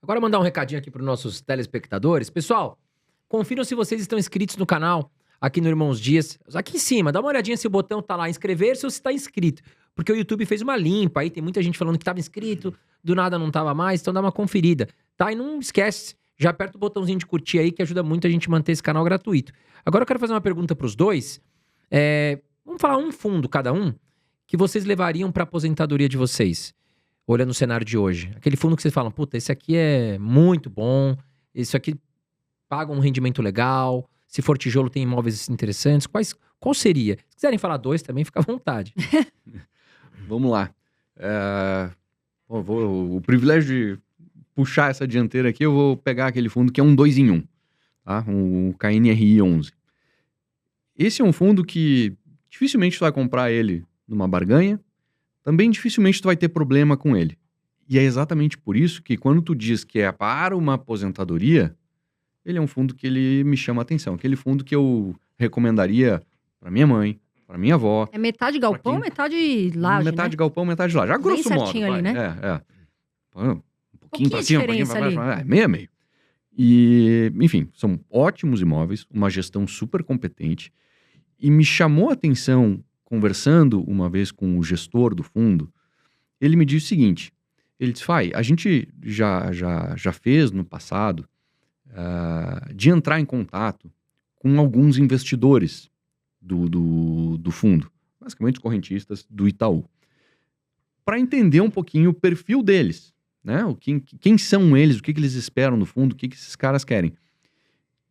Agora mandar um recadinho aqui para os nossos telespectadores. Pessoal, confiram se vocês estão inscritos no canal aqui no Irmãos Dias. Aqui em cima, dá uma olhadinha se o botão tá lá, inscrever-se ou se tá inscrito. Porque o YouTube fez uma limpa aí, tem muita gente falando que tava inscrito, do nada não tava mais, então dá uma conferida, tá? E não esquece, já aperta o botãozinho de curtir aí que ajuda muito a gente manter esse canal gratuito. Agora eu quero fazer uma pergunta pros dois. Vamos falar um fundo cada um que vocês levariam pra aposentadoria de vocês, olhando o cenário de hoje. Aquele fundo que vocês falam, puta, esse aqui é muito bom, esse aqui paga um rendimento legal, se for tijolo tem imóveis interessantes. Qual seria? Se quiserem falar dois também, fica à vontade. Vamos lá. O privilégio de puxar essa dianteira aqui, eu vou pegar aquele fundo que é um 2 em 1, tá? O KNRI 11. Esse é um fundo que dificilmente tu vai comprar ele numa barganha, também dificilmente tu vai ter problema com ele. E é exatamente por isso que quando tu diz que é para uma aposentadoria, ele é um fundo que ele me chama a atenção. Aquele fundo que eu recomendaria para minha mãe, para minha avó. É metade galpão, metade laje, Metade galpão, metade laje. Já grosso modo. Certinho ali, né? Um pouquinho para cima, um pouquinho para baixo. Meio a meio. E, enfim, são ótimos imóveis, uma gestão super competente. E me chamou a atenção, conversando uma vez com o gestor do fundo, ele me disse o seguinte, ele disse, Fai, a gente já fez no passado de entrar em contato com alguns investidores do fundo, basicamente os correntistas do Itaú, para entender um pouquinho o perfil deles, né? Quem são eles, o que eles esperam no fundo, o que esses caras querem.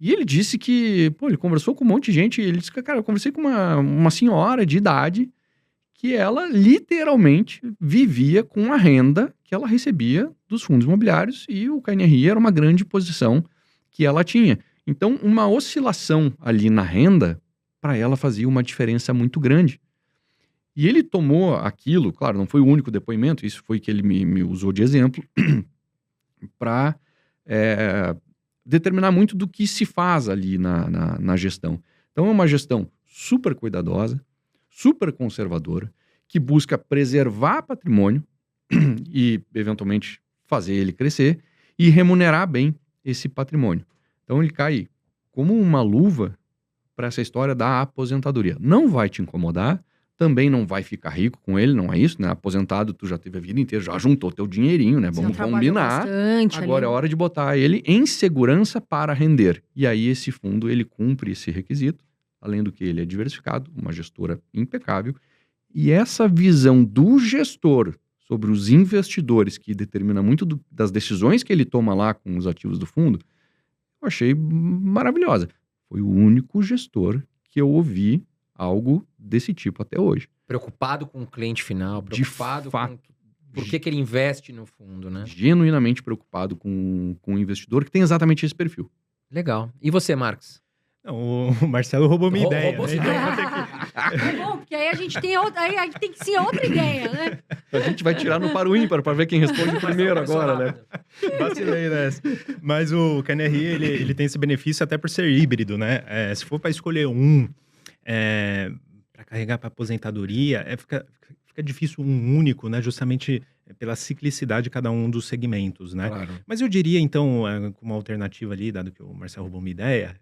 E ele disse que, ele conversou com um monte de gente, e ele disse que, cara, eu conversei com uma senhora de idade que ela literalmente vivia com a renda que ela recebia dos fundos imobiliários e o KNRI era uma grande posição que ela tinha. Então, uma oscilação ali na renda, para ela fazia uma diferença muito grande. E ele tomou aquilo, claro, não foi o único depoimento, isso foi que ele me usou de exemplo, para determinar muito do que se faz ali na gestão. Então, é uma gestão super cuidadosa, super conservadora, que busca preservar patrimônio e, eventualmente, fazer ele crescer e remunerar bem esse patrimônio. Então, ele cai como uma luva para essa história da aposentadoria. Não vai te incomodar, também não vai ficar rico com ele, não é isso, né? Aposentado, tu já teve a vida inteira, já juntou teu dinheirinho, né? Vamos combinar. Agora é hora de botar ele em segurança para render. E aí esse fundo, ele cumpre esse requisito, além do que ele é diversificado, uma gestora impecável. E essa visão do gestor sobre os investidores, que determina muito das decisões que ele toma lá com os ativos do fundo, eu achei maravilhosa. Foi o único gestor que eu ouvi algo desse tipo até hoje. Preocupado com o cliente final, preocupado com por que ele investe no fundo, né? Genuinamente preocupado com o investidor que tem exatamente esse perfil. Legal. E você, Marcos? Não, o Marcelo roubou minha ideia. Roubou né? É bom, porque aí a gente tem que ser outra ideia, né? A gente vai tirar no par o ímpar para ver quem responde primeiro agora, né? Vacilei nessa. Mas o KNRI, ele tem esse benefício até por ser híbrido, né? Se for para escolher para carregar para aposentadoria, fica difícil um único, né? Justamente pela ciclicidade de cada um dos segmentos, né? Claro. Mas eu diria, então, como alternativa ali, dado que o Marcelo roubou uma ideia,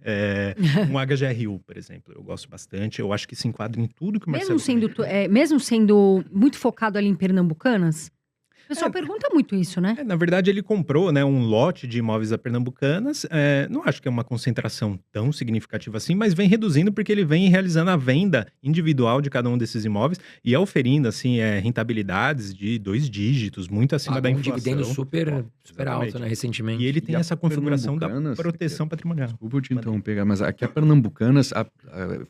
um HGRU, por exemplo. Eu gosto bastante, eu acho que se enquadra em tudo que o Marcelo... Mesmo sendo muito focado ali em Pernambucanas? O pessoal pergunta muito isso, né? Na verdade, ele comprou, né, um lote de imóveis da Pernambucanas. Não acho que é uma concentração tão significativa assim, mas vem reduzindo porque ele vem realizando a venda individual de cada um desses imóveis e oferindo, assim, rentabilidades de 2 dígitos, muito acima da inflação. Um dividendo super alto, né, recentemente. E ele tem essa configuração da proteção patrimonial. Desculpa eu te interromper, mas aqui a Pernambucanas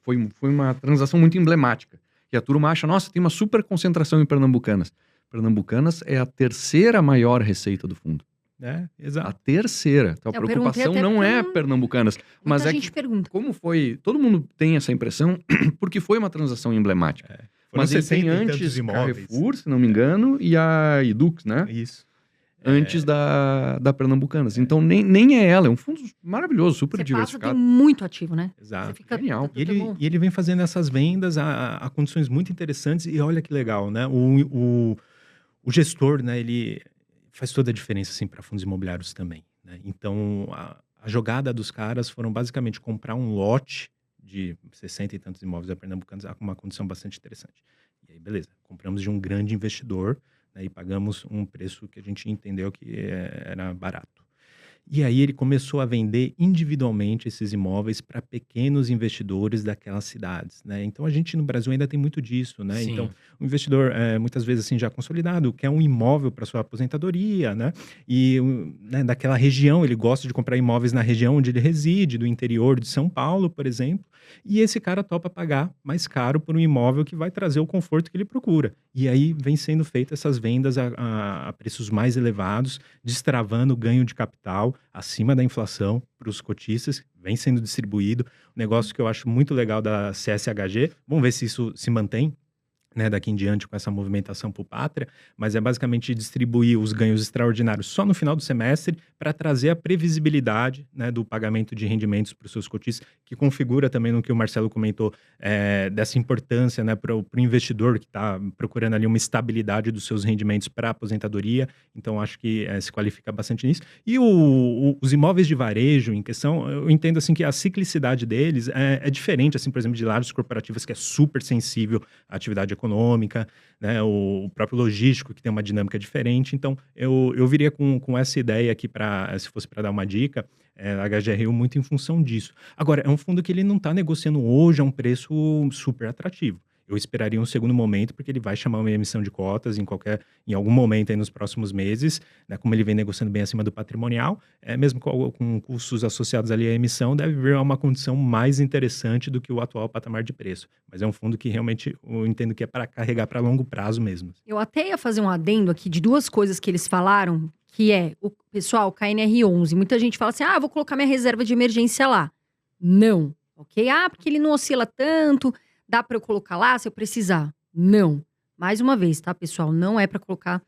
foi uma transação muito emblemática. E a turma acha, nossa, tem uma super concentração em Pernambucanas. Pernambucanas é a 3ª maior receita do fundo. Exato. A 3ª. Então, a preocupação não é Pernambucanas. Mas é que, como foi... Todo mundo tem essa impressão, porque foi uma transação emblemática. Mas ele tem antes Carrefour, se não me engano, e a Edux, né? Isso. Antes da Pernambucanas. Então, nem é ela. É um fundo maravilhoso, super diversificado. Tem muito ativo, né? Exato. Genial. E ele vem fazendo essas vendas a condições muito interessantes. E olha que legal, né? O gestor, né? Ele faz toda a diferença, assim, para fundos imobiliários também, né? Então, a jogada dos caras foram basicamente comprar um lote de 60 e tantos imóveis pernambucanos com uma condição bastante interessante. E aí, beleza, compramos de um grande investidor, né, e pagamos um preço que a gente entendeu que era barato. E aí ele começou a vender individualmente esses imóveis para pequenos investidores daquelas cidades, né? Então a gente no Brasil ainda tem muito disso, né? Sim. Então o investidor, muitas vezes assim já consolidado, quer um imóvel para sua aposentadoria, né? E né, daquela região, ele gosta de comprar imóveis na região onde ele reside, do interior de São Paulo, por exemplo. E esse cara topa pagar mais caro por um imóvel que vai trazer o conforto que ele procura. E aí vem sendo feitas essas vendas a preços mais elevados, destravando o ganho de capital acima da inflação para os cotistas, vem sendo distribuído. Um negócio que eu acho muito legal da CSHG, vamos ver se isso se mantém, né, daqui em diante com essa movimentação para o Pátria, mas é basicamente distribuir os ganhos extraordinários só no final do semestre para trazer a previsibilidade, né, do pagamento de rendimentos para os seus cotistas, que configura também no que o Marcelo comentou, dessa importância, né, para o investidor que está procurando ali uma estabilidade dos seus rendimentos para a aposentadoria. Então acho que se qualifica bastante nisso. E os imóveis de varejo em questão, eu entendo assim que a ciclicidade deles é diferente, assim, por exemplo, de lajes corporativas, que é super sensível à atividade econômica, né, o próprio logístico, que tem uma dinâmica diferente. Então, eu viria com essa ideia aqui, se fosse para dar uma dica, a HGRU muito em função disso. Agora, é um fundo que ele não está negociando hoje a um preço super atrativo. Eu esperaria um segundo momento, porque ele vai chamar uma emissão de cotas em algum momento aí nos próximos meses, né, como ele vem negociando bem acima do patrimonial, mesmo com custos associados ali à emissão, deve vir a uma condição mais interessante do que o atual patamar de preço. Mas é um fundo que realmente eu entendo que é para carregar para longo prazo mesmo. Eu até ia fazer um adendo aqui de duas coisas que eles falaram, que é, o pessoal, KNR11. Muita gente fala assim, vou colocar minha reserva de emergência lá. Não, ok? Porque ele não oscila tanto, dá para eu colocar lá se eu precisar. Não. Mais uma vez, tá, pessoal? Não é para colocar,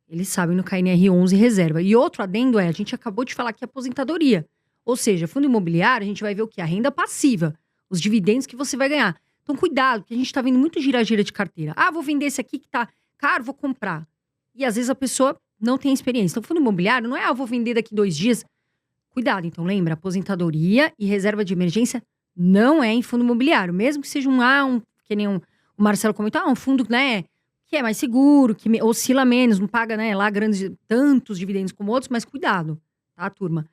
eles sabem, no KNR11 reserva. E outro adendo a gente acabou de falar que é aposentadoria. Ou seja, fundo imobiliário, a gente vai ver o quê? A renda passiva, os dividendos que você vai ganhar. Então, cuidado, porque a gente tá vendo muito gira-gira de carteira. Vou vender esse aqui que tá caro, vou comprar. E às vezes a pessoa não tem experiência. Então, fundo imobiliário não é, vou vender daqui 2 dias. Cuidado, então, lembra, aposentadoria e reserva de emergência não é em fundo imobiliário. Mesmo que seja que nem o Marcelo comentou, um fundo, né, que é mais seguro, que oscila menos, não paga, né, lá tantos dividendos como outros, mas cuidado, tá, turma?